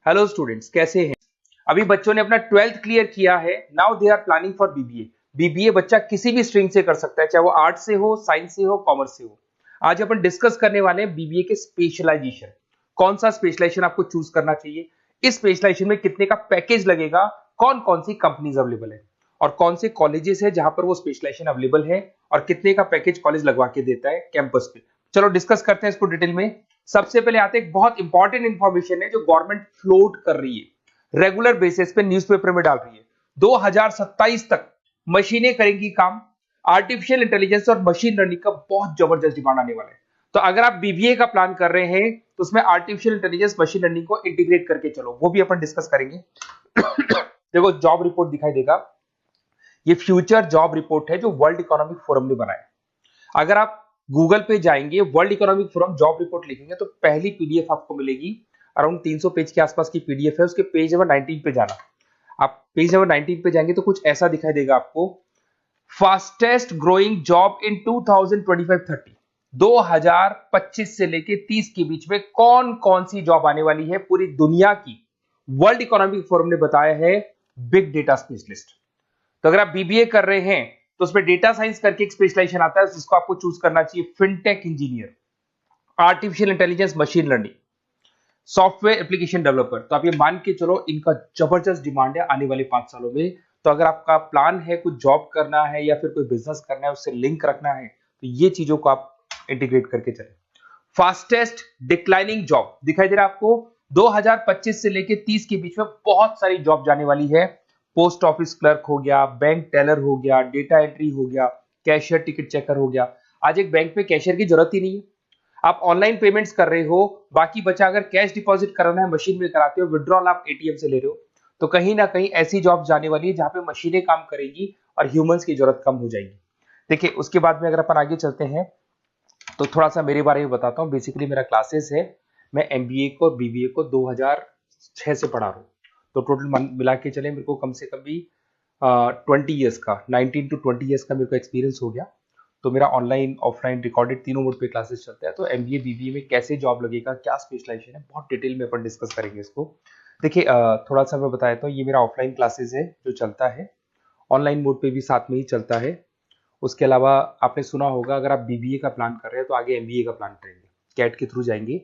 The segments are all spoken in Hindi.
हेलो स्टूडेंट्स, कैसे हैं? अभी बच्चों ने अपना 12th क्लियर किया है। Now they are planning for BBA. BBA बच्चा किसी भी स्ट्रीम से कर सकता है, चाहे वो आर्ट से हो, साइंस से हो, कॉमर्स से हो। आज अपन डिस्कस करने वाले हैं बीबीए के स्पेशलाइजेशन। कौन सा स्पेशलाइजेशन आपको चूज करना चाहिए, इस स्पेशलाइजेशन में कितने का पैकेज लगेगा, कौन कौन सी कंपनीज अवेलेबल है और कौन से कॉलेजेस है जहां पर वो स्पेशलाइजेशन अवेलेबल है और कितने का पैकेज कॉलेज लगवा के देता है कैंपस पे। चलो डिस्कस करते हैं इसको डिटेल में। सबसे पहले आते हैं, एक बहुत इंपॉर्टेंट इंफॉर्मेशन है जो गवर्नमेंट फ्लोट कर रही है, रेगुलर बेसिस पे न्यूज़पेपर में डाल रही है। 2027 तक मशीनें करेंगी काम। आर्टिफिशियल इंटेलिजेंस और मशीन लर्निंग का बहुत जबरदस्त डिमांड आने वाला है। तो अगर आप बीबीए का प्लान कर रहे हैं तो उसमें आर्टिफिशियल इंटेलिजेंस, मशीन लर्निंग को इंटीग्रेट करके चलो, वो भी अपन डिस्कस करेंगे। देखो, जॉब रिपोर्ट दिखाई देगा, ये फ्यूचर जॉब रिपोर्ट है जो वर्ल्ड इकोनॉमिक फोरम ने बनाया। अगर आप गूगल पे जाएंगे, world economic forum job report लिखेंगे तो पहली पीडीएफ आपको मिलेगी। अराउंड 300 पेज के आसपास की पीडीएफ है। उसके पेज नंबर 19 पे जाना। आप पेज नंबर 19 पे जाएंगे तो कुछ ऐसा दिखाई देगा आपको। फास्टेस्ट ग्रोइंग जॉब इन 2025-30, 2025 से लेके 30 के बीच में कौन कौन सी जॉब आने वाली है पूरी दुनिया की, वर्ल्ड इकोनॉमिक फोरम ने बताया है। Big data specialist. तो अगर आप बीबीए कर रहे हैं तो उसमें डेटा साइंस करके एक स्पेशलाइजेशन आता है, जिसको आपको चूज करना चाहिए। Fintech engineer, artificial intelligence, machine learning, software application developer. तो आप ये मान के चलो, इनका जबरदस्त डिमांड है आने वाले 5 सालों में। तो अगर आपका प्लान है कुछ जॉब करना है या फिर कोई बिजनेस करना है, उससे लिंक रखना है, तो ये चीजों को आप इंटीग्रेट करके चले। फास्टेस्ट डिक्लाइनिंग जॉब दिखाई दे रहा है आपको। 2025 से लेके 30 के बीच में बहुत सारी जॉब जाने वाली है। पोस्ट ऑफिस क्लर्क हो गया, बैंक टेलर हो गया, डेटा एंट्री हो गया, कैशियर, टिकट चेकर हो गया। आज एक बैंक में कैशियर की जरूरत ही नहीं है। आप ऑनलाइन पेमेंट्स कर रहे हो, बाकी बचा अगर कैश डिपॉजिट कराना है मशीन में कराते हो, विड्रॉल आप एटीएम से ले रहे हो। तो कहीं ना कहीं ऐसी जॉब जाने वाली है जहां पे मशीनें काम करेगी और ह्यूमंस की जरूरत कम हो जाएगी। देखिए, उसके बाद में अगर अपन आगे चलते हैं तो थोड़ा सा मेरे बारे में बताता हूँ। बेसिकली मेरा क्लासेस है, मैं एमबीए को और बीबीए को 2006 से पढ़ा रहा हूँ। तो टोटल मिला के चले, मेरे को कम से कम भी 20 ईयर्स का, 19 to 20 ईयर्स का मेरे को एक्सपीरियंस हो गया। तो मेरा ऑनलाइन, ऑफलाइन, रिकॉर्डेड तीनों मोड पे क्लासेस चलते हैं। तो एमबीए बीबीए में कैसे जॉब लगेगा, क्या स्पेशलाइजेशन है, बहुत डिटेल में अपन डिस्कस करेंगे इसको। देखिए, थोड़ा सा मैं बता देता हूँ। ये मेरा ऑफलाइन क्लासेस है जो चलता है, ऑनलाइन मोड पे भी साथ में ही चलता है। उसके अलावा आपने सुना होगा, अगर आप बीबीए का प्लान कर रहे हैं तो आगे एमबीए का प्लान करेंगे, कैट के थ्रू जाएंगे,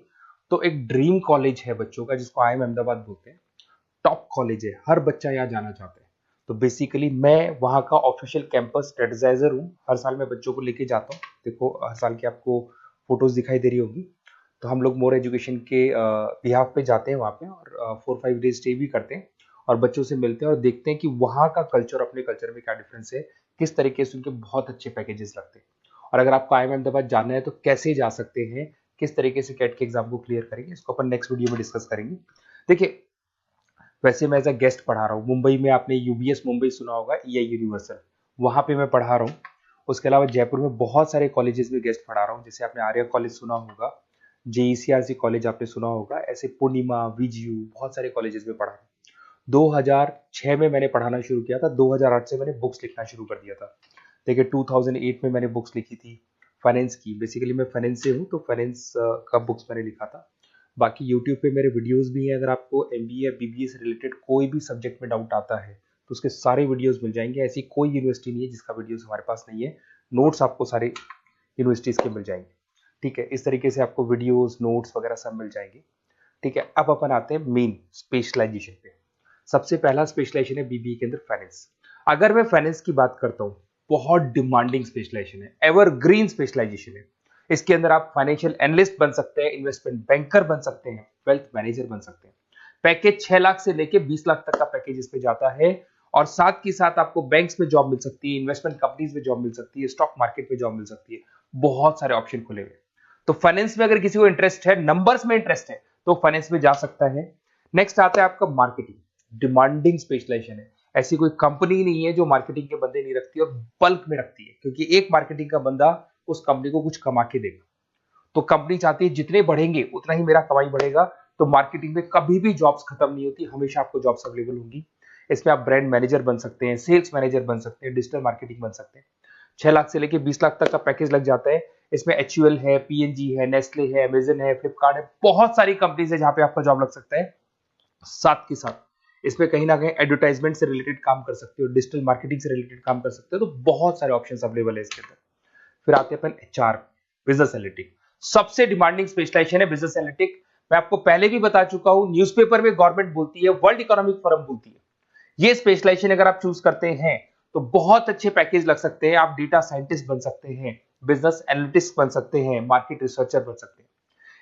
तो एक ड्रीम कॉलेज है बच्चों का जिसको आईएम अहमदाबाद बोलते हैं। टॉप कॉलेज है, हर बच्चा यहाँ जाना चाहता है। तो बेसिकली मैं वहाँ का ऑफिशियल कैंपस स्ट्रेटेजाइजर हूँ। हर साल मैं बच्चों को लेके जाता हूँ। देखो, हर साल की आपको फोटोज दिखाई दे रही होगी। तो हम लोग मोर एजुकेशन के बिहाफ पे जाते हैं वहाँ पे, और 4-5 डेज स्टे भी करते हैं और बच्चों से मिलते हैं और देखते हैं कि वहाँ का कल्चर अपने कल्चर में क्या डिफरेंस है, किस तरीके से उनके बहुत अच्छे पैकेजेस लगते हैं। और अगर आपको आईएम अहमदाबाद जाना है तो कैसे जा सकते हैं, किस तरीके से कैट के एग्जाम को क्लियर करेंगे, इसको अपन नेक्स्ट वीडियो में डिस्कस करेंगे। देखिए, वैसे मैं एज अ गेस्ट पढ़ा रहा हूँ मुंबई में। आपने यूबीएस मुंबई सुना होगा, ईआई यूनिवर्सल, वहाँ पे मैं पढ़ा रहा हूँ। उसके अलावा जयपुर में बहुत सारे कॉलेजेस में गेस्ट पढ़ा रहा हूँ। जैसे आपने आर्या कॉलेज सुना होगा, जेईसीआरसी कॉलेज आपने सुना होगा, ऐसे पूर्णिमा, वीजीयू, बहुत सारे कॉलेजेस में पढ़ा रहा हूँ। 2006 में मैंने पढ़ाना शुरू किया था, 2008 से मैंने बुक्स लिखना शुरू कर दिया था। देखिए, 2008 में मैंने बुक्स लिखी थी फाइनेंस की। बेसिकली मैं फाइनेंस से हूँ, तो फाइनेंस का बुक्स मैंने लिखा था। बाकी यूट्यूब पे मेरे वीडियोस भी हैं। अगर आपको एमबीए या बीबीए से रिलेटेड कोई भी सब्जेक्ट में डाउट आता है तो उसके सारे वीडियोस मिल जाएंगे। ऐसी कोई यूनिवर्सिटी नहीं है जिसका वीडियोस हमारे पास नहीं है। नोट्स आपको सारे यूनिवर्सिटीज के मिल जाएंगे। ठीक है, इस तरीके से आपको वीडियोस, नोट्स वगैरह सब मिल जाएंगे। ठीक है, अब अपन आते हैं मेन स्पेशलाइजेशन पे। सबसे पहला स्पेशलाइजेशन है बीबीए के अंदर फाइनेंस। अगर मैं फाइनेंस की बात करता हूँ, बहुत डिमांडिंग स्पेशलाइजेशन है, एवरग्रीन स्पेशलाइजेशन है। इसके अंदर आप फाइनेंशियल एनालिस्ट बन सकते हैं, इन्वेस्टमेंट बैंकर बन सकते हैं, वेल्थ मैनेजर बन सकते हैं। पैकेज 6 लाख से लेके 20 लाख तक का पैकेज इस पे जाता है। और साथ ही साथ आपको बैंक्स में जॉब मिल सकती है, इन्वेस्टमेंट कंपनीज में जॉब मिल सकती है, स्टॉक मार्केट में जॉब मिल सकती है। बहुत सारे ऑप्शन खुले हुए। तो फाइनेंस में अगर किसी को इंटरेस्ट है, नंबर्स में इंटरेस्ट है, तो फाइनेंस में जा सकता है। नेक्स्ट आता है आपका मार्केटिंग। डिमांडिंग स्पेशलाइजेशन है। ऐसी कोई कंपनी नहीं है जो मार्केटिंग के बंदे नहीं रखती और बल्क में रखती है, क्योंकि एक मार्केटिंग का बंदा उस कंपनी को कुछ कमा के देगा। तो कंपनी चाहती है जितने बढ़ेंगे उतना ही मेरा कमाई बढ़ेगा। तो मार्केटिंग में कभी भी जॉब्स खत्म नहीं होती, हमेशा आपको जॉब्स अवेलेबल होंगी। इसमें आप ब्रांड मैनेजर बन सकते हैं, सेल्स मैनेजर बन सकते हैं, डिजिटल मार्केटिंग बन सकते हैं। 6 लाख से लेके 20 लाख तक का पैकेज लग जाता है। इसमें एचयूएल है, पीएनजी है, नेस्ले है, अमेजन है, फ्लिपकार्ट है, बहुत सारी कंपनीज है जहां पे आपका जॉब लग सकता है। साथ के साथ इसमें कहीं ना कहीं एडवर्टाइजमेंट से रिलेटेड काम कर सकते हो, डिजिटल मार्केटिंग से रिलेटेड काम कर सकते हो, तो बहुत सारे ऑप्शंस अवेलेबल है इसके अंदर। फिर आते हैं अपन एचआर, बिजनेस एनालिटिक। सबसे डिमांडिंग स्पेशलाइजेशन है बिजनेस एनालिटिक। मैं आपको पहले भी बता चुका हूं, न्यूज़पेपर में गवर्नमेंट बोलती है, वर्ल्ड इकोनॉमिक फोरम बोलती है। ये स्पेशलाइजेशन अगर आप चूज करते हैं तो बहुत अच्छे पैकेज लग सकते हैं। आप डेटा साइंटिस्ट बन सकते हैं, बिजनेस एनालिटिस्ट बन सकते हैं, मार्केट रिसर्चर बन सकते हैं।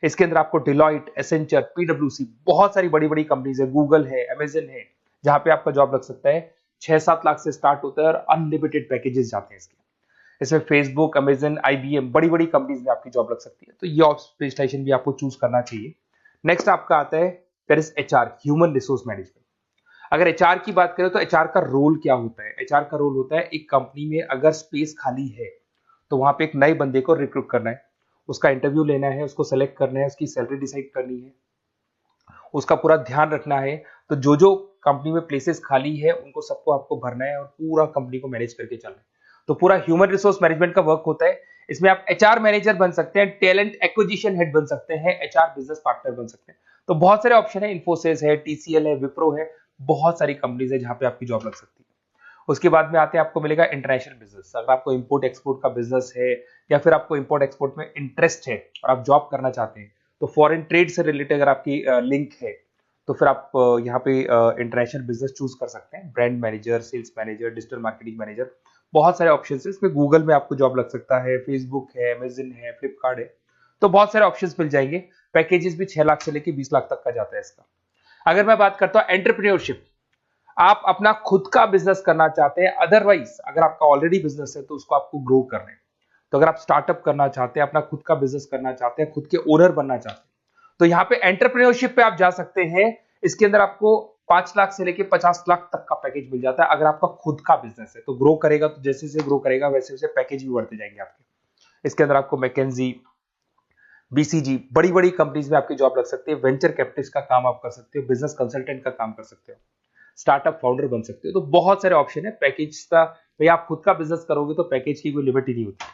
इसके अंदर आपको डिलॉइट, एसेंचर, पीडब्ल्यूसी, बहुत सारी बड़ी बड़ी कंपनीज है, गूगल है, अमेजन है, जहां पे आपका जॉब लग सकता है। 6-7 लाख से स्टार्ट होता है और अनलिमिटेड पैकेजेस जाते हैं इसके। इसमें फेसबुक, अमेजन, आईबीएम, बड़ी बड़ी कंपनीज में आपकी जॉब लग सकती है, तो ये स्पेशलाइजेशन भी आपको चूज करना चाहिए। नेक्स्ट आपका आता है that is HR, human resource management. अगर एचआर की बात करें तो एचआर का रोल क्या होता है? एचआर का रोल होता है, एक कंपनी में अगर स्पेस खाली है तो वहां पे एक नए बंदे को रिक्रूट करना है, उसका इंटरव्यू लेना है, उसको सेलेक्ट करना है, उसकी सैलरी डिसाइड करनी है, उसका पूरा ध्यान रखना है। तो जो जो कंपनी में प्लेसेस खाली है उनको सबको आपको भरना है और पूरा कंपनी को मैनेज करके चलना है। तो पूरा ह्यूमन रिसोर्स मैनेजमेंट का वर्क होता है। इसमें आप एचआर मैनेजर बन सकते हैं, टैलेंट एक्विजिशन हेड बन सकते हैं, एचआर बिजनेस पार्टनर बन सकते हैं। तो बहुत सारे ऑप्शन है, इन्फोसिस है, टीसीएल है, विप्रो है, बहुत सारी कंपनीज है जहां पे आपकी जॉब लग सकती है। उसके बाद में आते हैं, आपको मिलेगा इंटरनेशनल बिजनेस। अगर आपको इंपोर्ट एक्सपोर्ट का बिजनेस है या फिर आपको इंपोर्ट एक्सपोर्ट में इंटरेस्ट है और आप जॉब करना चाहते हैं, तो फॉरेन ट्रेड से रिलेटेड अगर आपकी लिंक है तो फिर आप यहाँ पे इंटरनेशनल बिजनेस चूज कर सकते हैं। Brand manager, sales manager, digital marketing manager, बहुत सारे ऑप्शन है इसमें। गूगल में आपको जॉब लग सकता है, फेसबुक है, अमेजन है, फ्लिपकार्ट है, तो बहुत सारे ऑप्शंस मिल जाएंगे। पैकेजेस भी 6 लाख से लेकर 20 लाख तक का जाता है इसका। अगर मैं बात करता हूं एंटरप्रेन्योरशिप, आप अपना खुद का बिजनेस करना चाहते हैं, अदरवाइज अगर आपका ऑलरेडी बिजनेस है तो उसको आपको ग्रो करना है। तो अगर आप स्टार्टअप करना चाहते हैं, अपना खुद का बिजनेस करना चाहते हैं, खुद के ओनर बनना चाहते हैं, तो यहाँ पे एंटरप्रेन्योरशिप पे आप जा सकते हैं। इसके अंदर आपको 5 लाख से लेके 50 लाख तक का पैकेज मिल जाता है। अगर आपका खुद का बिजनेस है तो ग्रो करेगा, तो जैसे जैसे ग्रो करेगा वैसे वैसे पैकेज भी बढ़ते जाएंगे आपके। इसके अंदर आपको मैकेंजी, बीसीजी, बड़ी बड़ी कंपनीज में आपकी जॉब लग सकती है। वेंचर कैपिटलिस्ट का काम आप कर सकते हो, बिजनेस कंसल्टेंट का काम कर सकते हो, स्टार्टअप फाउंडर बन सकते हो। तो बहुत सारे ऑप्शन है पैकेज का। भाई आप खुद का बिजनेस करोगे तो पैकेज की कोई लिमिट ही नहीं होती।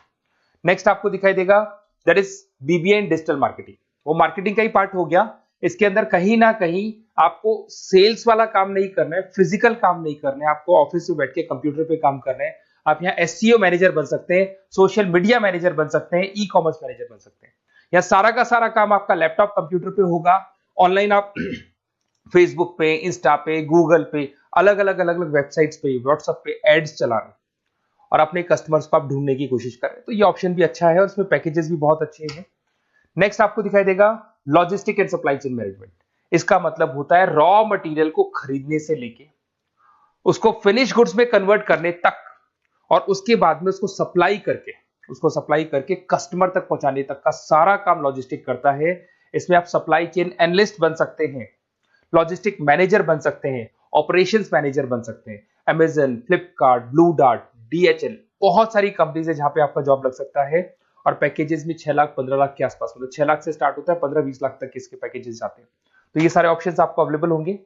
नेक्स्ट आपको दिखाई देगा that is BBA in digital marketing. वो मार्केटिंग का ही पार्ट हो गया। इसके अंदर कहीं ना कहीं आपको सेल्स वाला काम नहीं करना है, फिजिकल काम नहीं करना है, आपको ऑफिस में बैठ के कंप्यूटर पे काम करना है। आप यहाँ एसईओ मैनेजर बन सकते हैं, सोशल मीडिया मैनेजर बन सकते हैं, ई कॉमर्स मैनेजर बन सकते हैं। यह सारा का सारा काम आपका लैपटॉप कंप्यूटर पे होगा। ऑनलाइन आप फेसबुक पे, इंस्टा पे, गूगल पे, अलग अलग अलग अलग वेबसाइट्स पे, व्हाट्सएप पे एड्स चला रहे हैं और अपने कस्टमर्स को आप ढूंढने की कोशिश कर रहे हैं। तो ये ऑप्शन भी अच्छा है और इसमें पैकेजेस भी बहुत अच्छे हैं। नेक्स्ट आपको दिखाई देगा logistic and supply chain management. इसका मतलब होता है रॉ मटेरियल को खरीदने से लेके उसको फिनिश गुड्स में कन्वर्ट करने तक और उसके बाद में उसको सप्लाई करके कस्टमर तक पहुंचाने तक का सारा काम लॉजिस्टिक करता है। इसमें आप सप्लाई चेन एनालिस्ट बन सकते हैं, लॉजिस्टिक मैनेजर बन सकते हैं, ऑपरेशंस मैनेजर बन सकते हैं। Amazon, Flipkart, blue dart, DHL, बहुत सारी कंपनीज है जहां पे आपका जॉब लग सकता है। और पैकेजेस भी 6 लाख 15 लाख के आसपास, मतलब 6 लाख से स्टार्ट होता है, 15-20 लाख तक इसके पैकेजेस जाते हैं। तो ये सारे ऑप्शंस आपको अवेलेबल होंगे।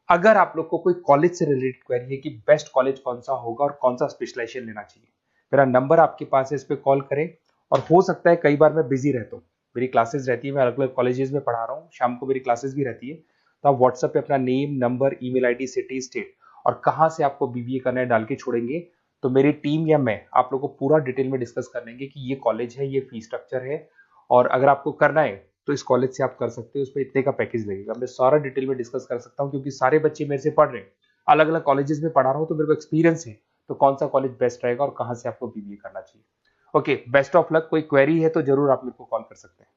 अगर आप लोग को कोई कॉलेज से रिलेटेड क्वेरी है कि बेस्ट कॉलेज कौन सा होगा और कौन सा स्पेशलाइजेशन लेना चाहिए, मेरा नंबर आपके पास है, इस पे कॉल करें। और हो सकता है कई बार मैं बिजी रहता हूँ, मेरी क्लासेस रहती है, मैं अलग अलग कॉलेजेस में पढ़ा रहा हूँ, शाम को मेरी क्लासेस भी रहती है। तो आप व्हाट्सएप पे अपना name, number, email ID, city, state और कहाँ से आपको बीबीए करना है डाल के छोड़ेंगे, तो मेरी टीम या मैं आप लोग को पूरा डिटेल में डिस्कस कर लेंगे कि ये कॉलेज है, ये फीस स्ट्रक्चर है, और अगर आपको करना है तो इस कॉलेज से आप कर सकते हो, उस पर इतने का पैकेज लगेगा। मैं सारा डिटेल में डिस्कस कर सकता हूँ क्योंकि सारे बच्चे मेरे से पढ़ रहे हैं, अलग अलग कॉलेजेस में पढ़ा रहा हूँ, तो मेरे को एक्सपीरियंस है तो कौन सा कॉलेज बेस्ट रहेगा और कहाँ से आपको बीबीए करना चाहिए। Okay, best of luck. कोई क्वेरी है तो जरूर आप मेरे को कॉल कर सकते हैं।